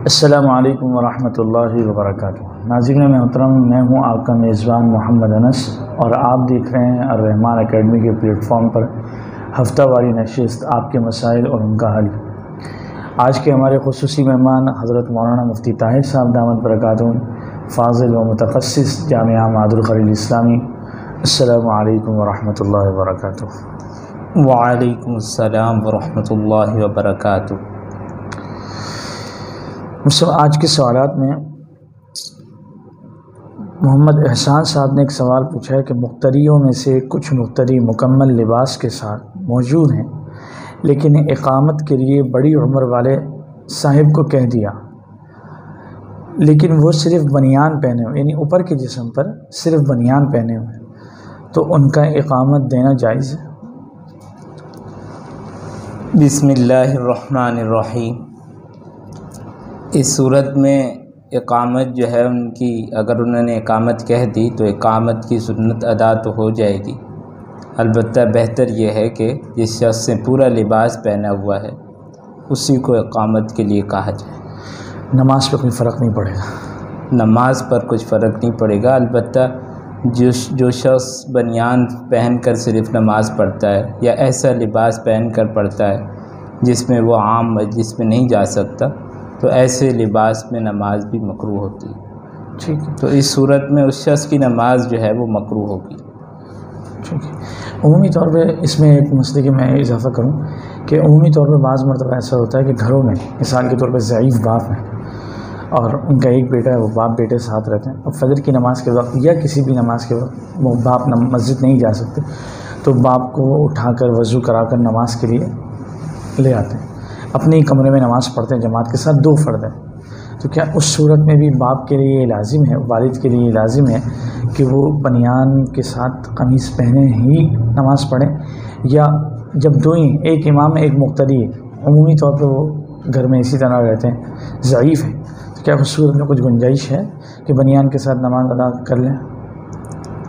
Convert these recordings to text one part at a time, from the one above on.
السلام علیکم ورحمۃ اللہ وبرکاتہ۔ ناظرین محترم، میں ہوں آپ کا میزبان محمد انس اور آپ دیکھ رہے ہیں الرحمان اکیڈمی کے پلیٹ فارم پر ہفتہ واری نشست آپ کے مسائل اور ان کا حل۔ آج کے ہمارے خصوصی مہمان حضرت مولانا مفتی طاہر صاحب دامت برکاتہم، فاضل و متخصص جامعہ معہد الخلیل اسلامی۔ السلام علیکم ورحمۃ اللہ وبرکاتہ۔ وعلیکم السلام ورحمۃ اللہ وبرکاتہ۔ آج کے سوالات میں محمد احسان صاحب نے ایک سوال پوچھا ہے کہ مقتدیوں میں سے کچھ مقتدی مکمل لباس کے ساتھ موجود ہیں، لیکن اقامت کے لیے بڑی عمر والے صاحب کو کہہ دیا، لیکن وہ صرف بنیان پہنے ہوئے، یعنی اوپر کے جسم پر صرف بنیان پہنے ہوئے، تو ان کا اقامت دینا جائز ہے؟ بسم اللہ الرحمن الرحیم۔ اس صورت میں اقامت جو ہے ان کی، اگر انہوں نے اقامت کہہ دی تو اقامت کی سنت ادا تو ہو جائے گی، البتہ بہتر یہ ہے کہ جس شخص نے پورا لباس پہنا ہوا ہے اسی کو اقامت کے لیے کہا جائے۔ نماز پہ کوئی فرق نہیں پڑے گا؟ نماز پر کچھ فرق نہیں پڑے گا، البتہ جو شخص بنیان پہن کر صرف نماز پڑھتا ہے یا ایسا لباس پہن کر پڑھتا ہے جس میں وہ عام مجلس میں نہیں جا سکتا، تو ایسے لباس میں نماز بھی مکروہ ہوتی ہے۔ ٹھیک ہے، تو اس صورت میں اس شخص کی نماز جو ہے وہ مکروہ ہوگی۔ ٹھیک ہے۔ عمومی طور پہ اس میں ایک مسئلے کی میں اضافہ کروں کہ عمومی طور پہ بعض مرتبہ ایسا ہوتا ہے کہ گھروں میں مثال کے طور پہ ضعیف باپ ہیں اور ان کا ایک بیٹا ہے، وہ باپ بیٹے ساتھ رہتے ہیں، اب فجر کی نماز کے وقت یا کسی بھی نماز کے وقت وہ باپ مسجد نہیں جا سکتے، تو باپ کو اٹھا کر وضو کرا کر نماز کے لیے لے آتے ہیں، اپنے ہی کمرے میں نماز پڑھتے ہیں جماعت کے ساتھ، 2 فرد ہیں، تو کیا اس صورت میں بھی باپ کے لیے لازم ہے، والد کے لیے لازم ہے کہ وہ بنیان کے ساتھ قمیص پہنے ہی نماز پڑھیں، یا جب 2 ہی، ایک امام ہے ایک مقتدی ہے، عمومی طور پہ وہ گھر میں اسی طرح رہتے ہیں، ضعیف ہیں، تو کیا اس صورت میں کچھ گنجائش ہے کہ بنیان کے ساتھ نماز ادا کر لیں؟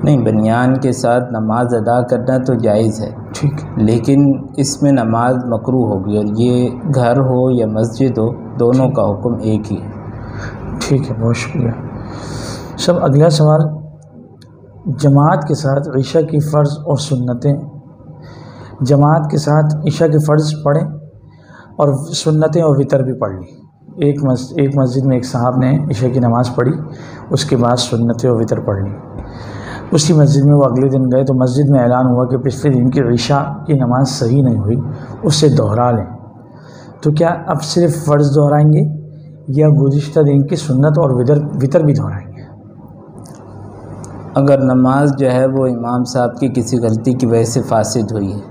نہیں، بنیان کے ساتھ نماز ادا کرنا تو جائز ہے، ٹھیک ہے، لیکن اس میں نماز مکروہ ہوگی، اور یہ گھر ہو یا مسجد ہو دونوں کا حکم ایک ہی ہے۔ ٹھیک ہے، بہت شکریہ۔ سب اگلا سوال، جماعت کے ساتھ عشاء کی فرض اور سنتیں، جماعت کے ساتھ عشاء کے فرض پڑھیں اور سنتیں اور وتر بھی پڑھ لی۔ ایک مسجد میں ایک صاحب نے عشاء کی نماز پڑھی، اس کے بعد سنتیں اور وتر پڑھ لی، اسی مسجد میں وہ اگلے دن گئے تو مسجد میں اعلان ہوا کہ پچھلے دن کی عشاء کی نماز صحیح نہیں ہوئی، اسے دوہرا لیں، تو کیا اب صرف فرض دہرائیں گے یا گزشتہ دن کی سنت اور وتر بھی دہرائیں گے؟ اگر نماز جو ہے وہ امام صاحب کی کسی غلطی کی وجہ سے فاسد ہوئی ہے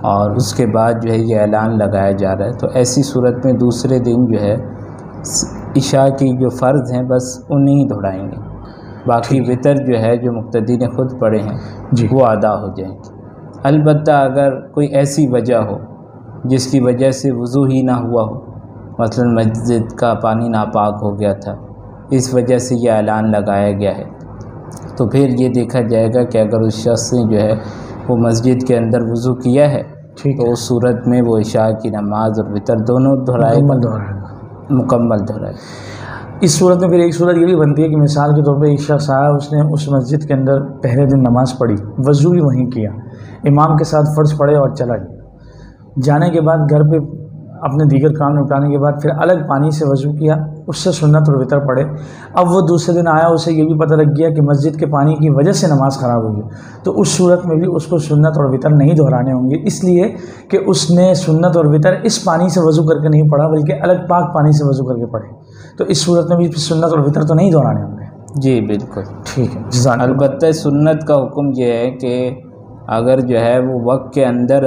اور اس کے بعد جو ہے یہ اعلان لگایا جا رہا ہے، تو ایسی صورت میں دوسرے دن جو ہے عشاء کی جو فرض ہیں بس انہیں ہی دہرائیں گے، باقی وتر جو ہے جو مقتدی نے خود پڑھے ہیں جی، وہ ادا ہو جائیں گے۔ البتہ اگر کوئی ایسی وجہ ہو جس کی وجہ سے وضو ہی نہ ہوا ہو، مثلا مسجد کا پانی ناپاک ہو گیا تھا، اس وجہ سے یہ اعلان لگایا گیا ہے، تو پھر یہ دیکھا جائے گا کہ اگر اس شخص نے جو ہے وہ مسجد کے اندر وضو کیا ہے تو اس صورت میں وہ عشاء کی نماز اور وتر دونوں مکمل دہرائے۔ اس صورت میں پھر ایک صورت یہ بھی بنتی ہے کہ مثال کے طور پہ ایک شخص آیا، اس نے اس مسجد کے اندر پہلے دن نماز پڑھی، وضو بھی وہیں کیا، امام کے ساتھ فرض پڑھے اور چلا گیا، جانے کے بعد گھر پہ اپنے دیگر کام نپٹانے کے بعد پھر الگ پانی سے وضو کیا، اس سے سنت اور وتر پڑھے، اب وہ دوسرے دن آیا، اسے یہ بھی پتہ لگ گیا کہ مسجد کے پانی کی وجہ سے نماز خراب ہوئی ہے، تو اس صورت میں بھی اس کو سنت اور وتر نہیں دہرانے ہوں گے، اس لیے کہ اس نے سنت اور وتر اس پانی سے وضو کر کے نہیں پڑھا بلکہ الگ پاک پانی سے وضو کر کے پڑھے، تو اس صورت میں بھی سنت اور وتر تو نہیں دہرانے ہوں گے۔ جی بالکل ٹھیک ہے۔ البتہ سنت کا حکم یہ ہے کہ اگر جو ہے وہ وقت کے اندر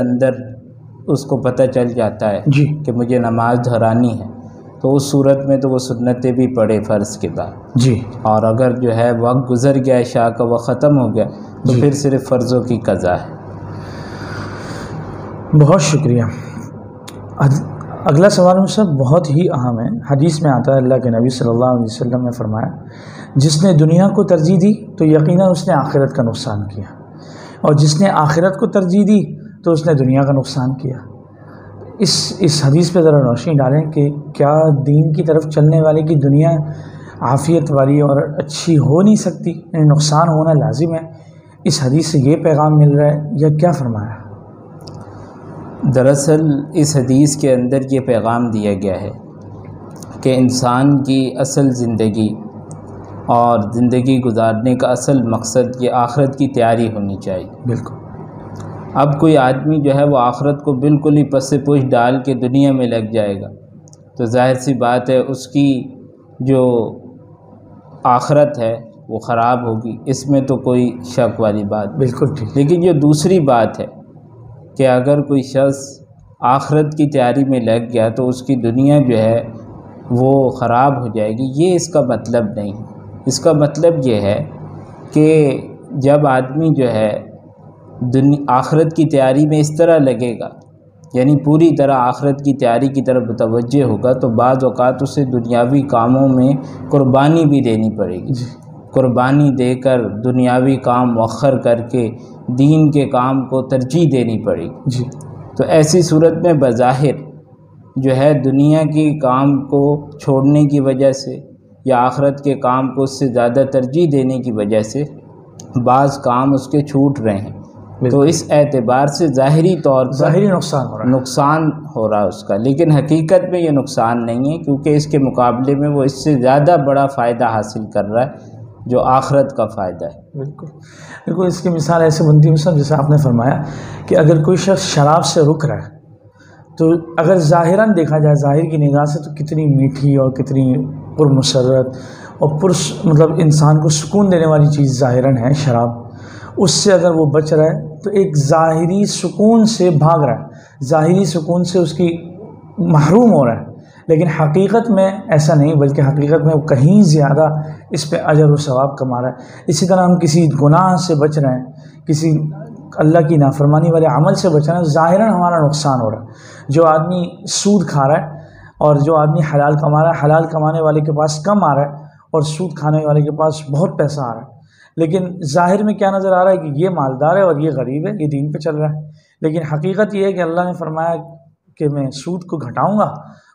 اس کو پتہ چل جاتا ہے جی کہ مجھے نماز دہرانی ہے، تو اس صورت میں تو وہ سنتیں بھی پڑھے فرض کے بعد، جی، اور اگر جو ہے وقت گزر گیا، عشاء کا وقت ختم ہو گیا، تو پھر صرف فرضوں کی قضا ہے۔ بہت شکریہ۔ اگلا سوال مجھ سے بہت ہی اہم ہے، حدیث میں آتا ہے اللہ کے نبی صلی اللہ علیہ وسلم نے فرمایا، جس نے دنیا کو ترجیح دی تو یقیناً اس نے آخرت کا نقصان کیا، اور جس نے آخرت کو ترجیح دی تو اس نے دنیا کا نقصان کیا۔ اس حدیث پہ ذرا روشنی ڈالیں کہ کیا دین کی طرف چلنے والے کی دنیا عافیت والی اور اچھی ہو نہیں سکتی، یعنی نقصان ہونا لازم ہے؟ اس حدیث سے یہ پیغام مل رہا ہے یا کیا فرمایا؟ دراصل اس حدیث کے اندر یہ پیغام دیا گیا ہے کہ انسان کی اصل زندگی اور زندگی گزارنے کا اصل مقصد یہ آخرت کی تیاری ہونی چاہیے۔ بالکل۔ اب کوئی آدمی جو ہے وہ آخرت کو بالکل ہی پس پوش ڈال کے دنیا میں لگ جائے گا تو ظاہر سی بات ہے اس کی جو آخرت ہے وہ خراب ہوگی، اس میں تو کوئی شک والی بات۔ بالکل ٹھیک۔ لیکن جو دوسری بات ہے کہ اگر کوئی شخص آخرت کی تیاری میں لگ گیا تو اس کی دنیا جو ہے وہ خراب ہو جائے گی، یہ اس کا مطلب نہیں۔ اس کا مطلب یہ ہے کہ جب آدمی جو ہے آخرت کی تیاری میں اس طرح لگے گا، یعنی پوری طرح آخرت کی تیاری کی طرف متوجہ ہوگا، تو بعض اوقات اسے دنیاوی کاموں میں قربانی بھی دینی پڑے گی۔ قربانی دے کر دنیاوی کام مؤخر کر کے دین کے کام کو ترجیح دینی پڑے گی۔ تو ایسی صورت میں بظاہر جو ہے دنیا کی کام کو چھوڑنے کی وجہ سے یا آخرت کے کام کو اس سے زیادہ ترجیح دینے کی وجہ سے بعض کام اس کے چھوٹ رہے ہیں۔ تو اس اعتبار سے ظاہری طور پر ظاہری نقصان ہو رہا ہے اس کا، لیکن حقیقت میں یہ نقصان نہیں ہے، کیونکہ اس کے مقابلے میں وہ اس سے زیادہ بڑا فائدہ حاصل کر رہا ہے جو آخرت کا فائدہ ہے۔ بالکل اس کی مثال ایسے بنتی ہے مثلا جیسے آپ نے فرمایا کہ اگر کوئی شخص شراب سے رک رہا ہے تو اگر ظاہراً دیکھا جائے ظاہر کی نگاہ سے تو کتنی میٹھی اور کتنی پرمسرت اور مطلب انسان کو سکون دینے والی چیز ظاہراً ہے شراب، اس سے اگر وہ بچ رہا ہے تو ایک ظاہری سکون سے بھاگ رہا ہے، ظاہری سکون سے اس کی محروم ہو رہا ہے، لیکن حقیقت میں ایسا نہیں، بلکہ حقیقت میں وہ کہیں زیادہ اس پہ اجر و ثواب کما رہا ہے۔ اسی طرح ہم کسی گناہ سے بچ رہے ہیں، کسی اللہ کی نافرمانی والے عمل سے بچ رہے ہیں، ظاہراً ہمارا نقصان ہو رہا ہے۔ جو آدمی سود کھا رہا ہے اور جو آدمی حلال کما رہا ہے، حلال کمانے والے کے پاس کم آ رہا ہے اور سود کھانے والے کے پاس بہت پیسہ آ رہا ہے، لیکن ظاہر میں کیا نظر آ رہا ہے کہ یہ مالدار ہے اور یہ غریب ہے، یہ دین پہ چل رہا ہے، لیکن حقیقت یہ ہے کہ اللہ نے فرمایا کہ میں سود کو گھٹاؤں گا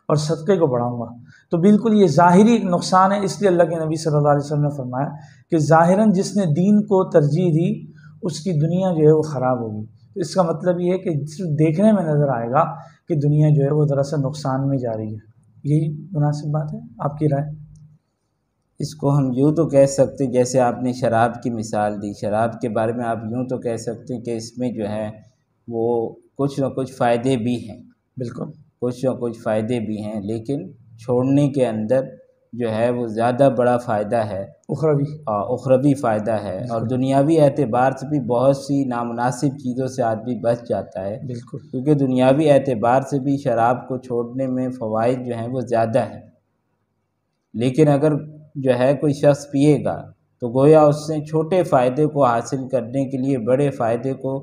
اور صدقے کو بڑھاؤں گا۔ تو بالکل یہ ظاہری نقصان ہے، اس لیے اللہ کے نبی صلی اللہ علیہ وسلم نے فرمایا کہ ظاہراً جس نے دین کو ترجیح دی اس کی دنیا جو ہے وہ خراب ہوگی۔ تو اس کا مطلب یہ ہے کہ صرف دیکھنے میں نظر آئے گا کہ دنیا جو ہے وہ دراصل نقصان میں جا رہی ہے۔ یہی مناسب بات ہے، آپ کی رائے؟ اس کو ہم یوں تو کہہ سکتے، جیسے آپ نے شراب کی مثال دی، شراب کے بارے میں آپ یوں تو کہہ سکتے کہ اس میں جو ہے وہ کچھ نہ کچھ فائدے بھی ہیں۔ بالکل کچھ نہ کچھ فائدے بھی ہیں، لیکن چھوڑنے کے اندر جو ہے وہ زیادہ بڑا فائدہ ہے، اخروی فائدہ ہے، اور دنیاوی اعتبار سے بھی بہت سی نامناسب چیزوں سے آدمی بچ جاتا ہے۔ بالکل کیونکہ دنیاوی اعتبار سے بھی شراب کو چھوڑنے میں فوائد جو ہیں وہ زیادہ ہیں، لیکن اگر جو ہے کوئی شخص پیے گا تو گویا اس نے چھوٹے فائدے کو حاصل کرنے کے لیے بڑے فائدے کو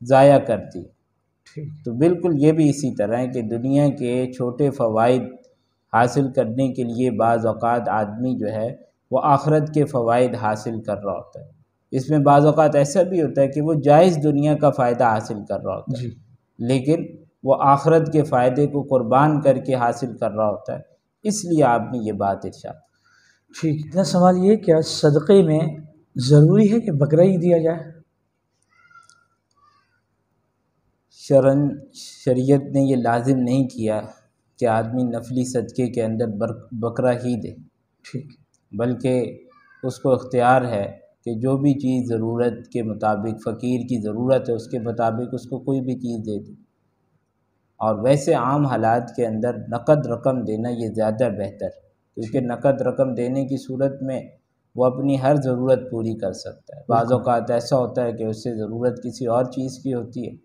ضائع کر دی۔ تو بالکل یہ بھی اسی طرح ہے کہ دنیا کے چھوٹے فوائد حاصل کرنے کے لیے بعض اوقات آدمی جو ہے وہ آخرت کے فوائد حاصل کر رہا ہوتا ہے۔ اس میں بعض اوقات ایسا بھی ہوتا ہے کہ وہ جائز دنیا کا فائدہ حاصل کر رہا ہوتا ہے، لیکن وہ آخرت کے فائدے کو قربان کر کے حاصل کر رہا ہوتا ہے، اس لیے آپ نے یہ بات ارشاد۔ ٹھیک ہے، سوال یہ کیا صدقے میں ضروری ہے کہ بکرا ہی دیا جائے؟ شریعت نے یہ لازم نہیں کیا کہ آدمی نفلی صدقے کے اندر بکرا ہی دے، ٹھیک، بلکہ اس کو اختیار ہے کہ جو بھی چیز ضرورت کے مطابق، فقیر کی ضرورت ہے اس کے مطابق اس کو کوئی بھی چیز دے دے۔ اور ویسے عام حالات کے اندر نقد رقم دینا یہ زیادہ بہتر، کیونکہ نقد رقم دینے کی صورت میں وہ اپنی ہر ضرورت پوری کر سکتا ہے۔ بعض اوقات ایسا ہوتا ہے کہ اس سے ضرورت کسی اور چیز کی ہوتی ہے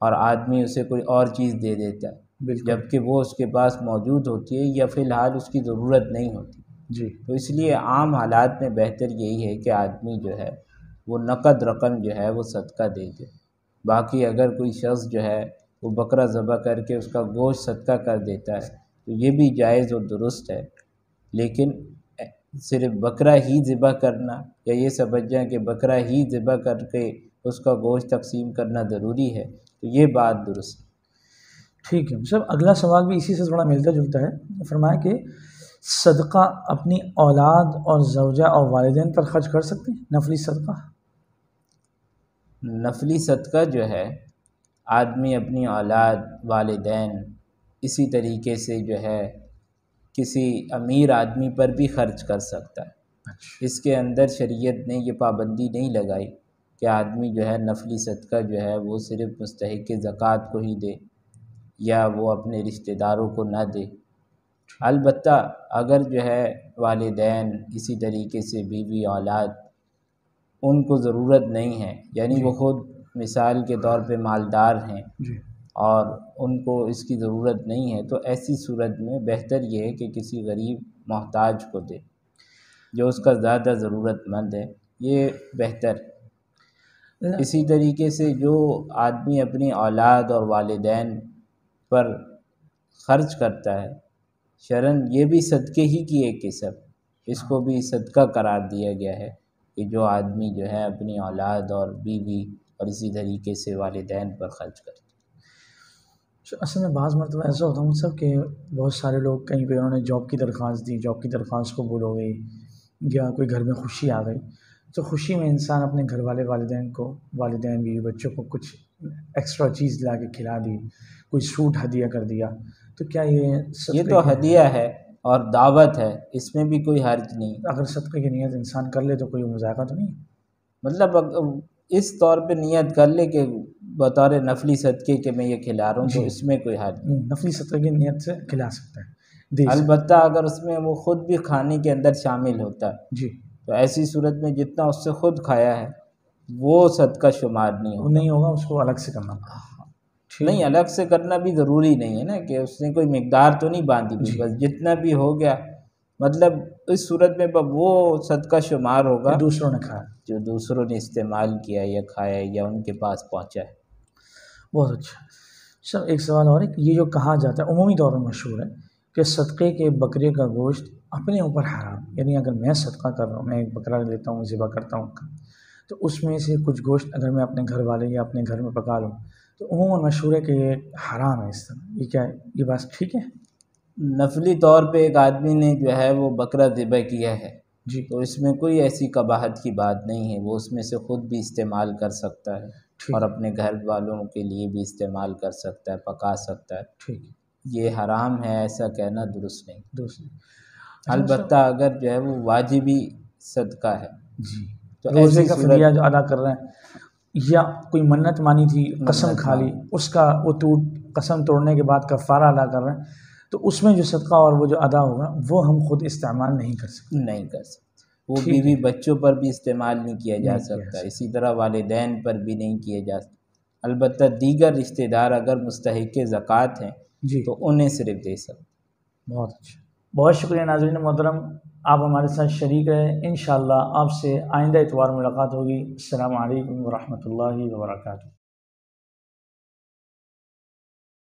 اور آدمی اسے کوئی اور چیز دے دیتا ہے، جبکہ وہ اس کے پاس موجود ہوتی ہے یا فی الحال اس کی ضرورت نہیں ہوتی۔ تو اس لیے عام حالات میں بہتر یہی ہے کہ آدمی جو ہے وہ نقد رقم جو ہے وہ صدقہ دے دے۔ باقی اگر کوئی شخص جو ہے وہ بکرا ذبح کر کے اس کا گوشت صدقہ کر دیتا ہے تو یہ بھی جائز اور درست ہے، لیکن صرف بکرا ہی ذبح کرنا یا یہ سمجھ جائیں کہ بکرا ہی ذبح کر کے اس کا گوشت تقسیم کرنا ضروری ہے، تو یہ بات درست ہے۔ ٹھیک ہے سر، اگلا سوال بھی اسی سے تھوڑا ملتا جلتا ہے. فرمایا کہ صدقہ اپنی اولاد اور زوجہ اور والدین پر خرچ کر سکتے ہیں، نفلی صدقہ؟ نفلی صدقہ جو ہے آدمی اپنی اولاد، والدین، اسی طریقے سے جو ہے کسی امیر آدمی پر بھی خرچ کر سکتا ہے. اچھا. اس کے اندر شریعت نے یہ پابندی نہیں لگائی کہ آدمی جو ہے نفلی صدقہ جو ہے وہ صرف مستحق زکوٰۃ کو ہی دے یا وہ اپنے رشتہ داروں کو نہ دے. البتہ اگر جو ہے والدین، اسی طریقے سے بیوی، اولاد، ان کو ضرورت نہیں ہے، یعنی وہ خود مثال کے طور پہ مالدار ہیں جی. اور ان کو اس کی ضرورت نہیں ہے، تو ایسی صورت میں بہتر یہ ہے کہ کسی غریب محتاج کو دے جو اس کا زیادہ ضرورت مند ہے، یہ بہتر. اسی طریقے سے جو آدمی اپنی اولاد اور والدین پر خرچ کرتا ہے، شرعاً یہ بھی صدقے ہی کی ایک قسم، اس کو بھی صدقہ قرار دیا گیا ہے کہ جو آدمی جو ہے اپنی اولاد اور بیوی اور اسی طریقے سے والدین پر خرچ کرتا ہے. اصل میں بعض مرتبہ ایسا ہوتا ہے سب کہ بہت سارے لوگ کہیں پہ انہوں نے جاب کی درخواست دی، جاب کی درخواست قبول ہو گئی، یا کوئی گھر میں خوشی آ گئی، تو خوشی میں انسان اپنے گھر والے والدین بیوی بچوں کو کچھ ایکسٹرا چیز لا کے کھلا دی، کوئی سوٹ ہدیہ کر دیا، تو کیا یہ تو ہدیہ ہے اور دعوت ہے، اس میں بھی کوئی حرج نہیں. اگر صدقے کی نیت انسان کر لے تو کوئی مذائقہ تو نہیں؟ مطلب اس طور پہ نیت کر لے کہ بطور نفلی صدقے کہ میں یہ کھلا رہا ہوں تو اس میں کوئی حرج نہیں. نفلی صدقے کی نیت سے کھلا سکتا ہے. البتہ اگر اس میں وہ خود بھی کھانے کے اندر شامل ہوتا ہے جی، تو ایسی صورت میں جتنا اس سے خود کھایا ہے وہ صدقہ شمار نہیں ہوگا، اس کو الگ سے کرنا پڑا. نہیں، الگ سے کرنا بھی ضروری نہیں ہے نا کہ اس نے کوئی مقدار تو نہیں باندھی ہوئی، بس جتنا بھی ہو گیا، مطلب اس صورت میں وہ صدقہ شمار ہوگا دوسروں نے کھایا، جو دوسروں نے استعمال کیا یا کھایا یا ان کے پاس پہنچا ہے. بہت اچھا. سر ایک سوال اور ہے کہ یہ جو کہا جاتا ہے عمومی طور پر مشہور ہے کہ صدقے کے بکرے کا گوشت اپنے اوپر حرام، یعنی اگر میں صدقہ کر رہا ہوں، میں ایک بکرا لیتا ہوں، ذبح کرتا ہوں، تو اس میں سے کچھ گوشت اگر میں اپنے گھر والے یا اپنے گھر میں پکا لوں تو عموماً مشہور ہے کہ یہ حرام ہے. اس طرح یہ کیا ہے، یہ بات ٹھیک ہے؟ نفلی طور پہ ایک آدمی نے جو ہے وہ بکرا ذبح کیا ہے جی، تو اس میں کوئی ایسی قباحت کی بات نہیں ہے، وہ اس میں سے خود بھی استعمال کر سکتا ہے اور اپنے گھر والوں کے لیے بھی استعمال کر سکتا ہے، پکا سکتا ہے. ٹھیک، یہ حرام ہے ایسا کہنا درست نہیں. اچھا. البتہ اگر جو ہے وہ واجبی صدقہ ہے، جی، تو روزے ایسی کا صورت فدیہ جو ادا کر رہے ہیں یا کوئی منت مانی تھی، قسم کھا لی، اس کا وہ قسم توڑنے کے بعد کفارہ ادا کر رہے ہیں، تو اس میں جو صدقہ اور وہ جو ادا ہوگا وہ ہم خود استعمال نہیں کر سکتے. وہ بیوی بچوں پر بھی استعمال نہیں کیا جا سکتا، اسی طرح والدین پر بھی نہیں کیا جا سکتا. البتہ دیگر رشتہ دار اگر مستحق زکوٰۃ ہیں جی تو انہیں صرف دے سکتے. بہت اچھا، بہت شکریہ ناظرین محترم، آپ ہمارے ساتھ شریک رہے. انشاءاللہ آپ سے آئندہ اتوار ملاقات ہوگی. السلام علیکم ورحمۃ اللہ وبرکاتہ.